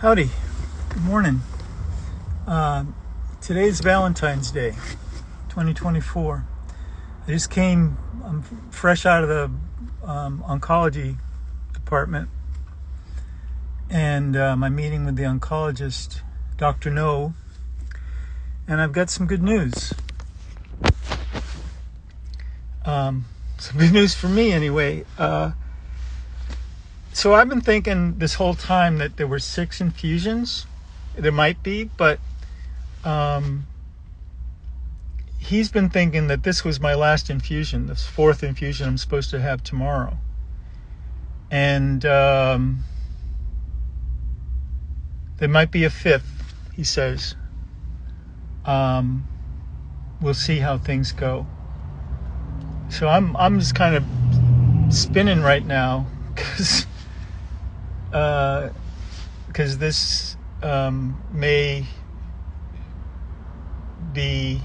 Howdy. Good morning. Today's Valentine's Day, 2024. I'm fresh out of the oncology department, and my meeting with the oncologist, Dr. No, and I've got some good news. Some good news for me anyway. So I've been thinking this whole time that there were 6 infusions. There might be, but he's been thinking that this was my last infusion, this 4th infusion I'm supposed to have tomorrow. And there might be a 5th, he says. We'll see how things go. So I'm just kind of spinning right now because this may be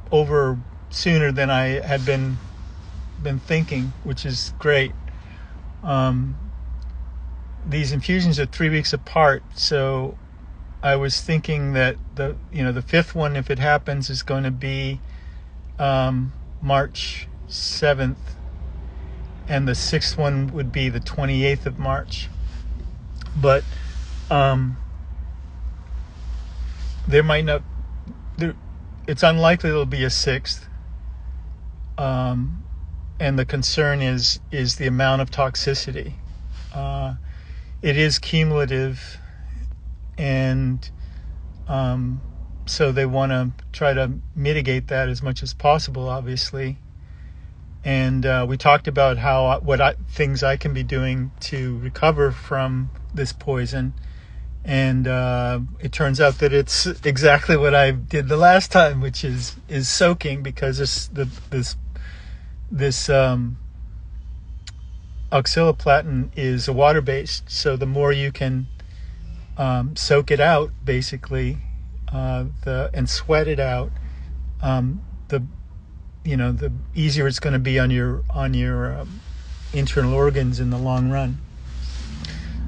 over sooner than I had been thinking, which is great. These infusions are 3 weeks apart, so I was thinking that the 5th one, if it happens, is going to be March 7th, and the 6th one would be the 28th of March. But it's unlikely there'll be a 6th. And the concern is the amount of toxicity. It is cumulative, and so they want to try to mitigate that as much as possible, obviously. And we talked about things I can be doing to recover from this poison. And it turns out that it's exactly what I did the last time, which is soaking, because this oxaliplatin is a water-based. So the more you can soak it out, basically, and sweat it out, the easier it's going to be on your internal organs in the long run.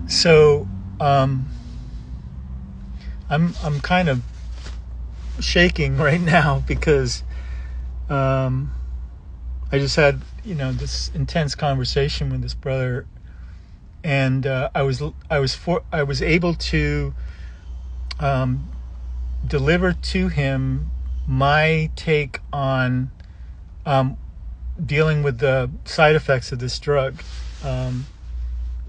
So I'm kind of shaking right now because I just had this intense conversation with this brother, and I was able to deliver to him my take on dealing with the side effects of this drug.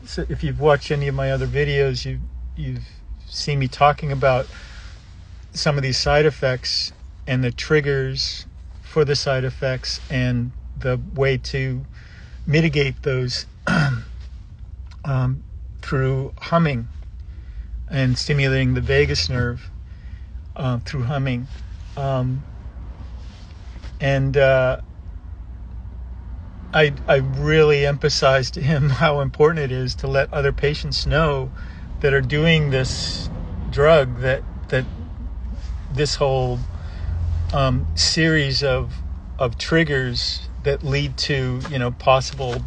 So if you've watched any of my other videos, you've seen me talking about some of these side effects and the triggers for the side effects and the way to mitigate those through humming and stimulating the vagus nerve through humming. I really emphasized to him how important it is to let other patients know that are doing this drug that this whole series of triggers that lead to possible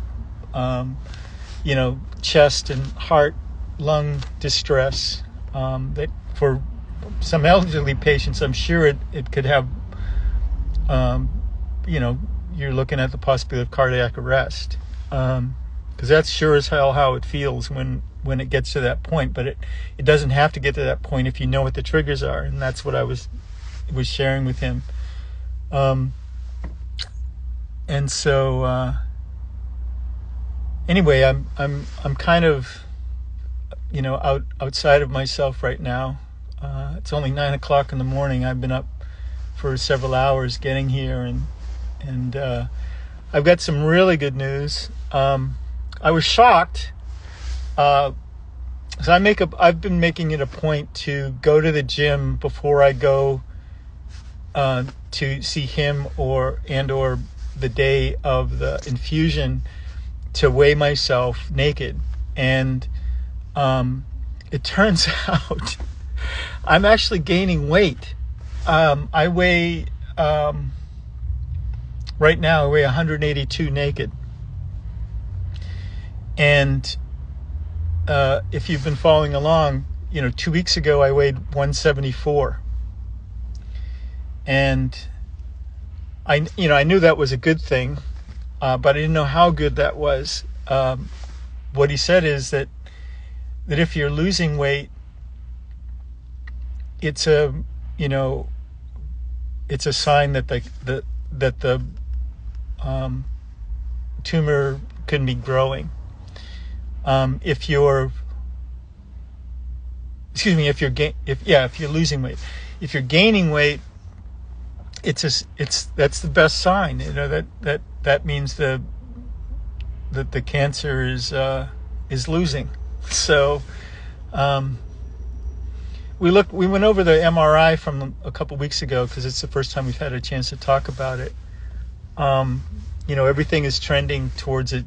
chest and heart lung distress, that for some elderly patients I'm sure it could have you're looking at the possibility of cardiac arrest, because that's sure as hell how it feels when it gets to that point. But it doesn't have to get to that point if you know what the triggers are, and that's what I was sharing with him. And so anyway, I'm kind of outside of myself right now. It's only 9 o'clock in the morning. I've been up for several hours getting here, and I've got some really good news. I was shocked. So I've been making it a point to go to the gym before I go to see him or the day of the infusion, to weigh myself naked. And it turns out I'm actually gaining weight. I weigh right now I weigh 182 naked. And if you've been following along, 2 weeks ago I weighed 174, and I knew that was a good thing, but I didn't know how good that was. What he said is that if you're losing weight, it's a sign that the tumor can be growing. If you're losing weight, if you're gaining weight, that's the best sign. That means that the cancer is losing. So we went over the MRI from a couple weeks ago because it's the first time we've had a chance to talk about it. Everything is trending towards it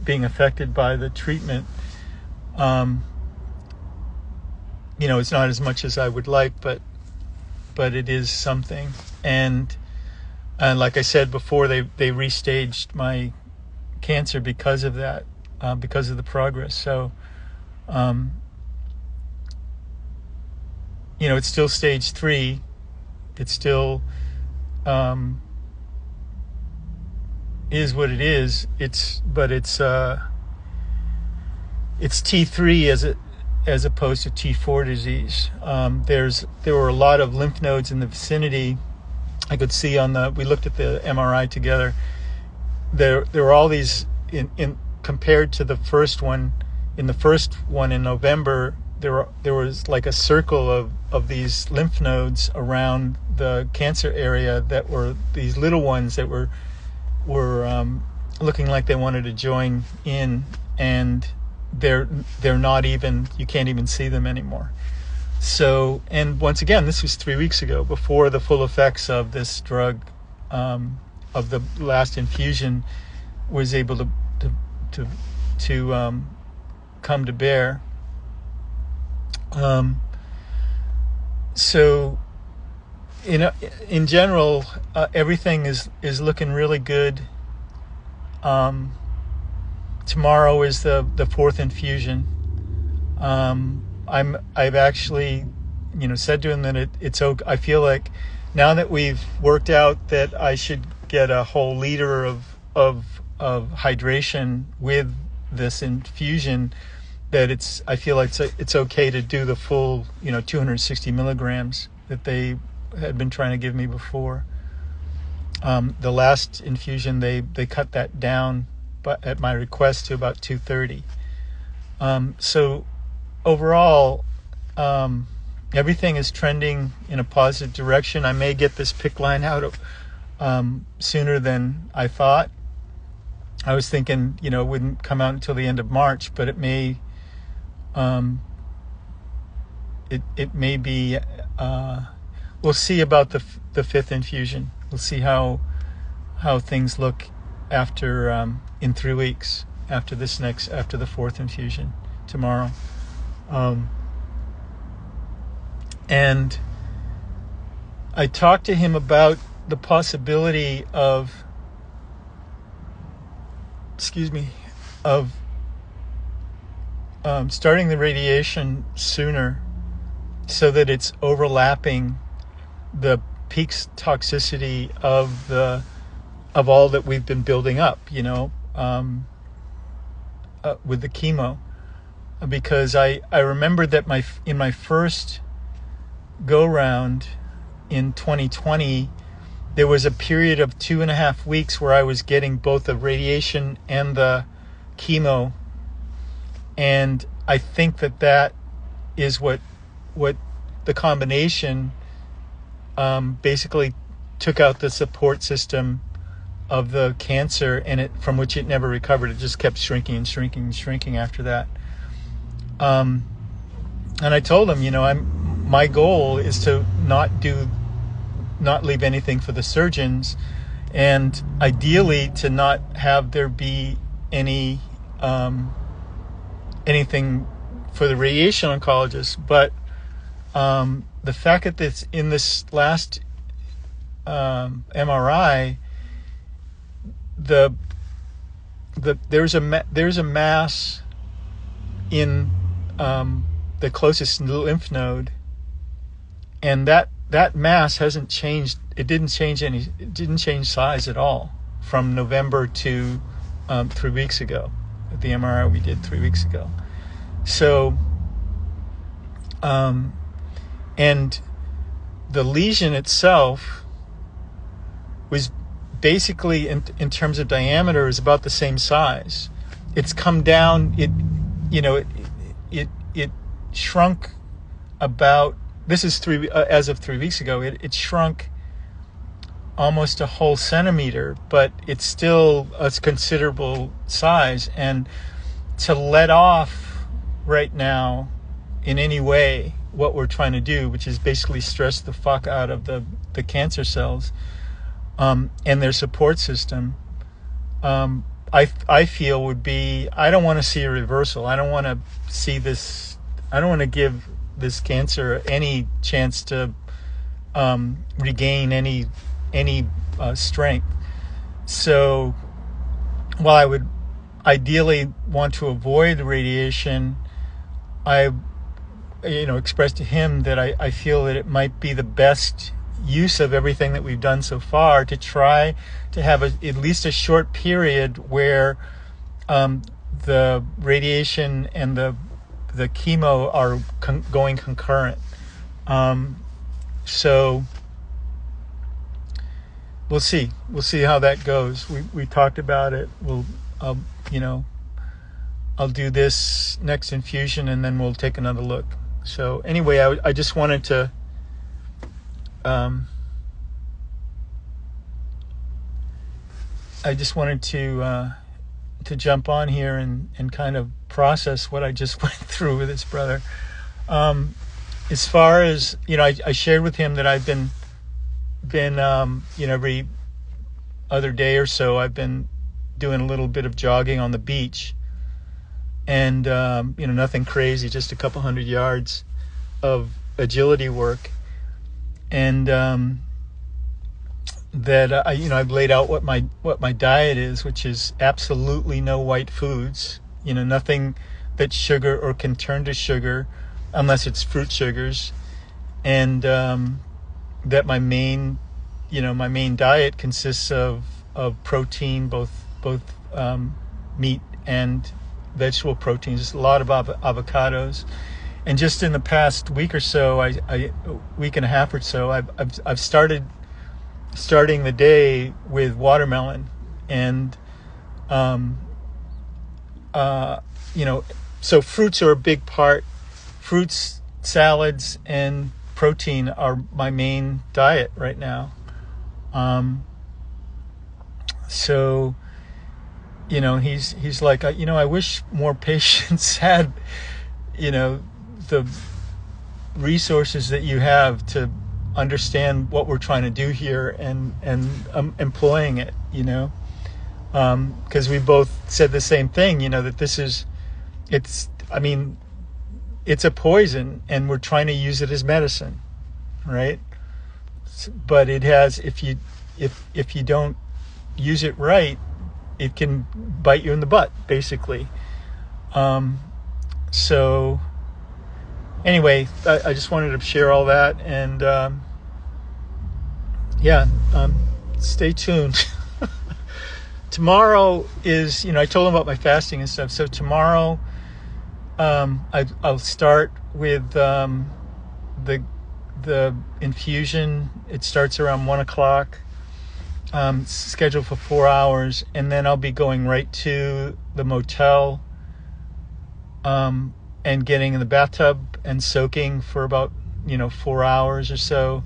being affected by the treatment. It's not as much as I would like, but it is something. And like I said before, they restaged my cancer because of that, because of the progress. So, it's still stage 3. It's still is what it is. It's T3 as opposed to T4 disease. There were a lot of lymph nodes in the vicinity. I could see we looked at the MRI together. There were all these in compared to the first one. In the first one in November, there was like a circle of these lymph nodes around the cancer area that were these little ones that were looking like they wanted to join in, and they're not even, you can't even see them anymore. So, and once again, this was 3 weeks ago, before the full effects of this drug, of the last infusion, was able to come to bear. So, in general, everything is looking really good. Tomorrow is the 4th infusion. I've actually, said to him that it's okay. I feel like now that we've worked out that I should get a whole liter of hydration with this infusion, that I feel like it's okay to do the full 260 milligrams that they had been trying to give me before. The last infusion they cut that down, but at my request, to about 230. So overall, everything is trending in a positive direction. I may get this PICC line out sooner than I thought. I was thinking, it wouldn't come out until the end of March, but it may. It may be. We'll see about the 5th infusion. We'll see how things look after in 3 weeks after the 4th infusion tomorrow. And I talked to him about the possibility of starting the radiation sooner, so that it's overlapping the peak toxicity of all that we've been building up, with the chemo. Because I remembered that in my first go round in 2020, there was a period of 2.5 weeks where I was getting both the radiation and the chemo, and I think that is what the combination basically took out the support system of the cancer, and from which it never recovered. It just kept shrinking and shrinking and shrinking after that. And I told him, my goal is to not leave anything for the surgeons, and ideally to not have there be anything for the radiation oncologists. But the fact that it's in this last MRI, the there's a mass in the closest lymph node, and that mass hasn't changed. It didn't change size at all from November to 3 weeks ago, the MRI we did 3 weeks ago. So, and the lesion itself was basically, in terms of diameter, is about the same size. It's come down. It shrunk about. This is as of 3 weeks ago. It shrunk almost a whole centimeter, but it's still a considerable size. And to let off right now in any way what we're trying to do, which is basically stress the fuck out of the cancer cells and their support system, I feel would be, I don't want to see a reversal. I don't want to see this. I don't want to give this cancer any chance to regain any strength. So while I would ideally want to avoid radiation, I expressed to him that I feel that it might be the best use of everything that we've done so far to try to have at least a short period where the radiation and the chemo are going concurrent. So we'll see how that goes. We talked about it. I'll do this next infusion and then we'll take another look. So anyway, I just wanted to to jump on here and kind of process what I just went through with his brother. As far as, I shared with him that I've been every other day or so, I've been doing a little bit of jogging on the beach, and nothing crazy, just a couple 100 yards of agility work, and that I've laid out what my diet is, which is absolutely no white foods, nothing that's sugar or can turn to sugar unless it's fruit sugars, and that my main diet consists of protein, both meat and vegetable proteins, just a lot of avocados. And just in the past week or so, week and a half or so, I've starting the day with watermelon, and so fruits are a big part. Fruits, salads, and protein are my main diet right now. So he's like, I wish more patients had the resources that you have to understand what we're trying to do here and employing it, because we both said the same thing, that it's a poison and we're trying to use it as medicine, right? But it has, if you don't use it right, it can bite you in the butt, basically. So anyway, I just wanted to share all that, and stay tuned. Tomorrow is, I told him about my fasting and stuff. So tomorrow, I'll start with the infusion. It starts around 1:00, scheduled for 4 hours, and then I'll be going right to the motel, and getting in the bathtub and soaking for about 4 hours or so,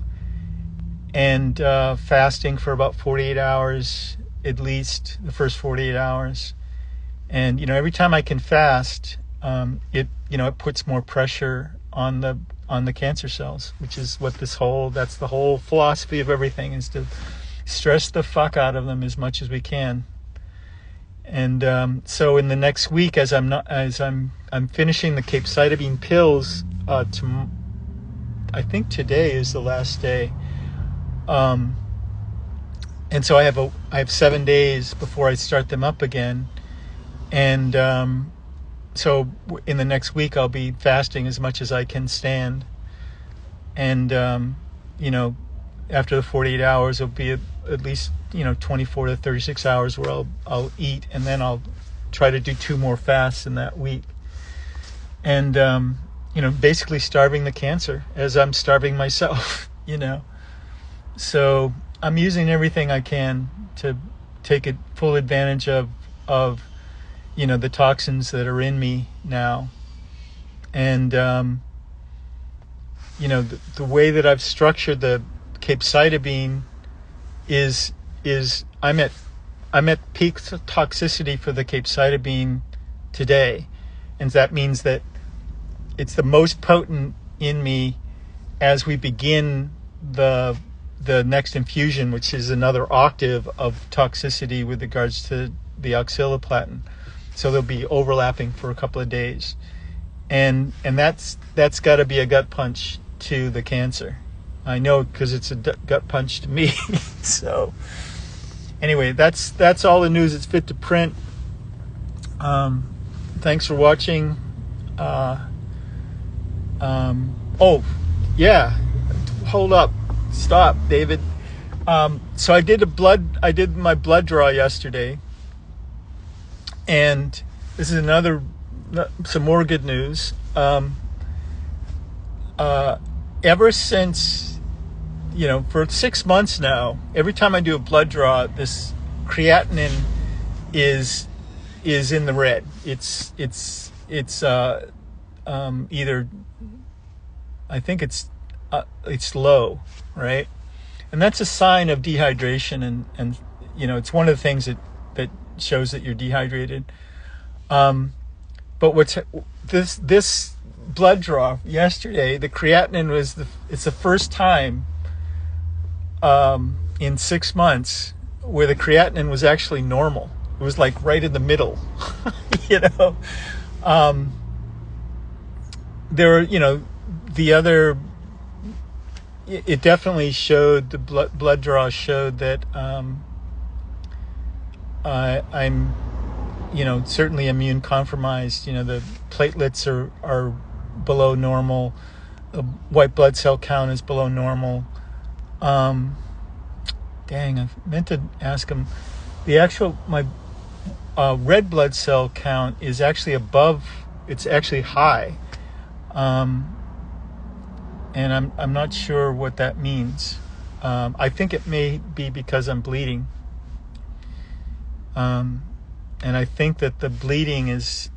and fasting for about 48 hours, at least the first 48 hours. And every time I can fast, it puts more pressure on the cancer cells, which is what that's the whole philosophy of everything, is to stress the fuck out of them as much as we can. And so in the next week, as I'm finishing the capecitabine pills, I think today is the last day, and so I have 7 days before I start them up again. And so in the next week, I'll be fasting as much as I can stand. And, after the 48 hours, it'll be at least, 24 to 36 hours where I'll eat. And then I'll try to do 2 more fasts in that week. And, basically starving the cancer as I'm starving myself, So I'm using everything I can to take full advantage of the toxins that are in me now. And, the way that I've structured the capecitabine is I'm at peak toxicity for the capecitabine today. And that means that it's the most potent in me as we begin the next infusion, which is another octave of toxicity with regards to the oxaliplatin. So they'll be overlapping for a couple of days. And that's got to be a gut punch to the cancer. I know, because it's a gut punch to me. So anyway, that's all the news that's fit to print. Thanks for watching. Oh yeah, hold up, stop, David. So I did my blood draw yesterday, and this is some more good news. Ever since, for 6 months now, every time I do a blood draw, this creatinine is in the red. It's either, I think it's low, right? And that's a sign of dehydration, and it's one of the things that shows that you're dehydrated. But this blood draw yesterday, the creatinine it's the first time in 6 months where the creatinine was actually normal. It was like right in the middle. It definitely showed, the blood draw showed that I'm certainly immune compromised. The platelets are below normal, the white blood cell count is below normal. Dang, I meant to ask him. My red blood cell count is actually it's actually high. And I'm not sure what that means. I think it may be because I'm bleeding. And I think that the bleeding is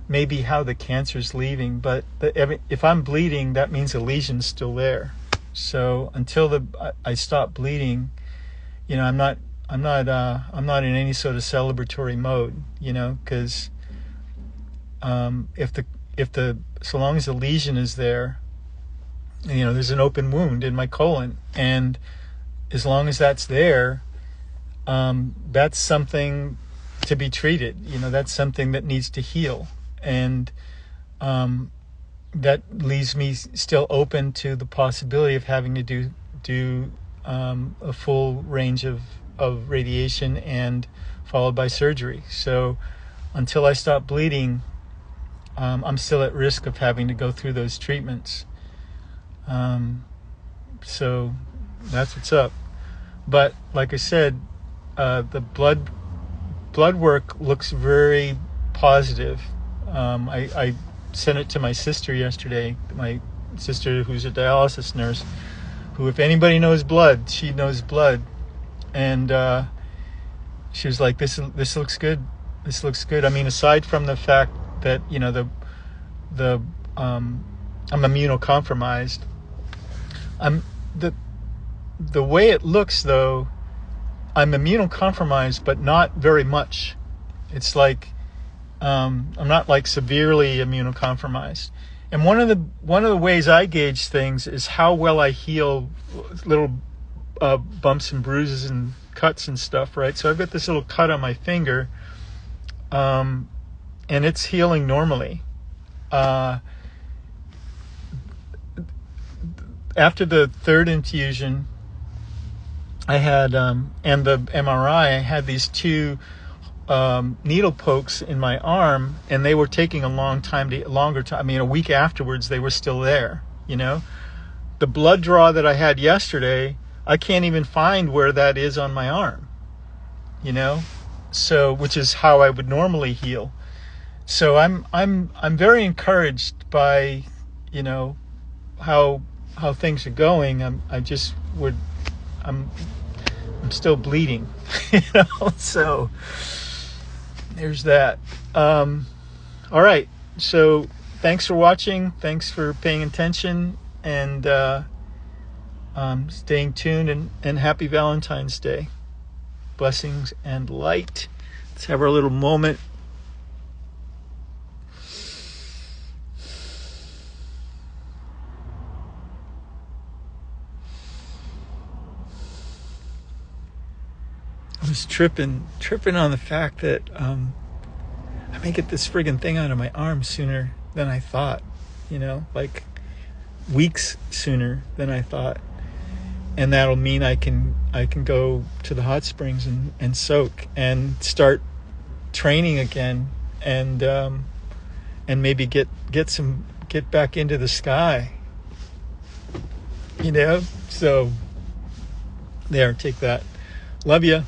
maybe how the cancer's leaving. But if I'm bleeding, that means the lesion's still there. So until I stop bleeding, I'm not in any sort of celebratory mode, because so long as the lesion is there, there's an open wound in my colon, and as long as that's there, that's something to be treated. That's something that needs to heal, and that leaves me still open to the possibility of having to do a full range of radiation and followed by surgery. So until I stop bleeding, I'm still at risk of having to go through those treatments. So that's what's up. But like I said, the blood work looks very positive. I sent it to my sister yesterday, my sister who's a dialysis nurse, who, if anybody knows blood, she knows blood. And she was like, this looks good. This looks good. I mean, aside from the fact that, I'm immunocompromised, the way it looks, though, I'm immunocompromised, but not very much. It's like I'm not like severely immunocompromised. And one of the ways I gauge things is how well I heal little bumps and bruises and cuts and stuff, right? So I've got this little cut on my finger, and it's healing normally. After the third infusion, I had, and the MRI, I had these two needle pokes in my arm, and they were taking a longer time. I mean, a week afterwards, they were still there. The blood draw that I had yesterday, I can't even find where that is on my arm. So, which is how I would normally heal. So I'm very encouraged by, how things are going. I'm still bleeding, so there's that. All right. So thanks for watching. Thanks for paying attention, and staying tuned, and happy Valentine's Day. Blessings and light. Let's have our little moment. I was tripping on the fact that I may get this friggin' thing out of my arm sooner than I thought, like weeks sooner than I thought. And that'll mean I can go to the hot springs and soak and start training again, and maybe get back into the sky. So there, take that. Love you.